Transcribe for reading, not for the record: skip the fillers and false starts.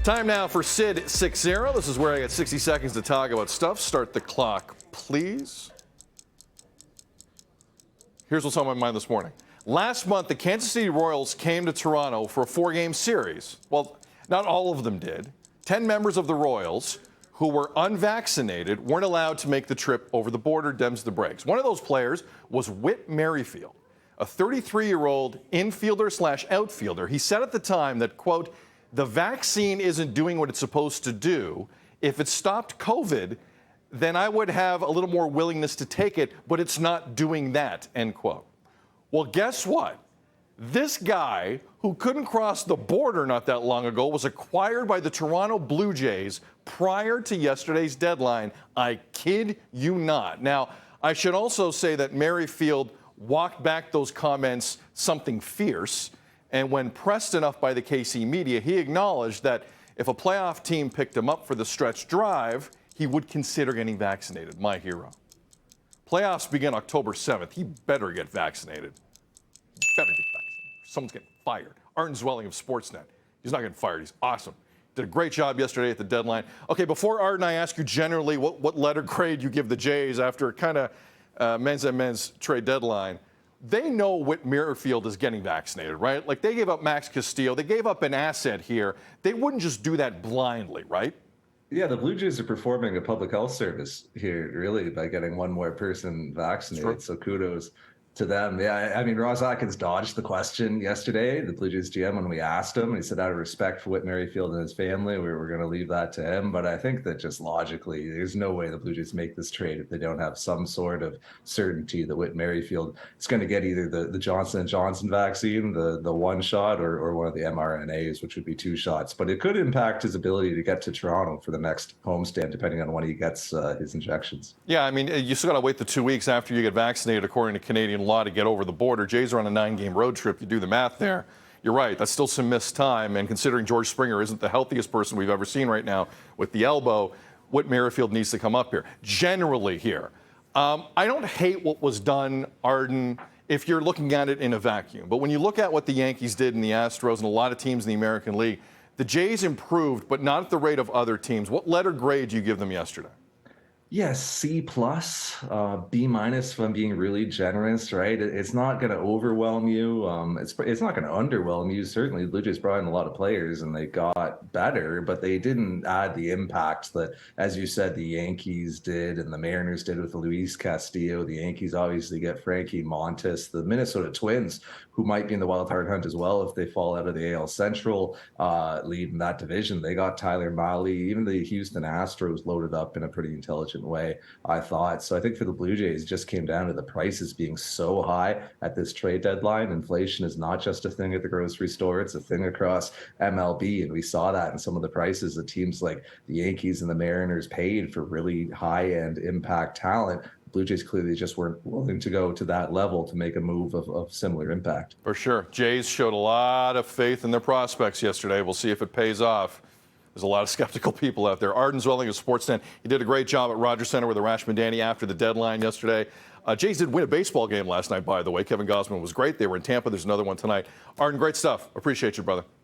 Time now for Sid 6-0. This is where I get 60 seconds to talk about stuff. Start the clock, please. Here's what's on my mind this morning. Last month, the Kansas City Royals came to Toronto for a 4-game series. Well, not all of them did. 10 members of the Royals who were unvaccinated weren't allowed to make the trip over the border, dems the breaks. One of those players was Whit Merrifield, a 33-year-old infielder/outfielder. He said at the time that, quote, the vaccine isn't doing what it's supposed to do. If it stopped COVID, then I would have a little more willingness to take it, but it's not doing that, end quote. Well, guess what? This guy, who couldn't cross the border not that long ago, was acquired by the Toronto Blue Jays prior to yesterday's deadline. I kid you not. Now, I should also say that Merrifield walked back those comments something fierce. And when pressed enough by the KC media, he acknowledged that if a playoff team picked him up for the stretch drive, he would consider getting vaccinated. My hero. Playoffs begin October 7th. He better get vaccinated. He better get vaccinated. Someone's getting fired. Arden Zwelling of Sportsnet. He's not getting fired. He's awesome. Did a great job yesterday at the deadline. Okay, before Arden, I ask you generally what letter grade you give the Jays after kind of men's trade deadline. They know Whit Merrifield is getting vaccinated, right? Like, they gave up Max Castillo. They gave up an asset here. They wouldn't just do that blindly, right? Yeah, the Blue Jays are performing a public health service here, really, by getting one more person vaccinated. So kudos to them. Yeah, I mean, Ross Atkins dodged the question yesterday, the Blue Jays GM, when we asked him. And he said, out of respect for Whit Merrifield and his family, we were going to leave that to him. But I think that just logically, there's no way the Blue Jays make this trade if they don't have some sort of certainty that Whit Merrifield is going to get either the Johnson & Johnson vaccine, the one shot, or one of the mRNAs, which would be 2 shots. But it could impact his ability to get to Toronto for the next homestand, depending on when he gets his injections. Yeah, I mean, you still got to wait the 2 weeks after you get vaccinated, according to Canadian law, to get over the border. Jays are on a 9-game road trip. You do the math there. You're right. That's still some missed time. And considering George Springer isn't the healthiest person we've ever seen right now with the elbow, Whit Merrifield needs to come up here. Generally here, I don't hate what was done, Arden, if you're looking at it in a vacuum. But when you look at what the Yankees did and the Astros and a lot of teams in the American League, the Jays improved, but not at the rate of other teams. What letter grade do you give them yesterday? Yes, C+, B- if I'm being really generous, right? It's not going to overwhelm you. It's not going to underwhelm you. Certainly, the Blue Jays brought in a lot of players and they got better, but they didn't add the impact that, as you said, the Yankees did and the Mariners did with Luis Castillo. The Yankees obviously get Frankie Montas. The Minnesota Twins, who might be in the wild card hunt as well if they fall out of the AL Central lead in that division. They got Tyler Mahle. Even the Houston Astros loaded up in a pretty intelligent way, I thought. So I think for the Blue Jays, it just came down to the prices being so high at this trade deadline. Inflation is not just a thing at the grocery store, it's a thing across MLB. And we saw that in some of the prices that teams like the Yankees and the Mariners paid for really high-end impact talent. Blue Jays clearly just weren't willing to go to that level to make a move of similar impact. For sure. Jays showed a lot of faith in their prospects yesterday. We'll see if it pays off. There's a lot of skeptical people out there. Arden Zwelling of Sportsnet, he did a great job at Rogers Center with Arash Madani after the deadline yesterday. Jays did win a baseball game last night, by the way. Kevin Gausman was great. They were in Tampa. There's another one tonight. Arden, great stuff. Appreciate you, brother.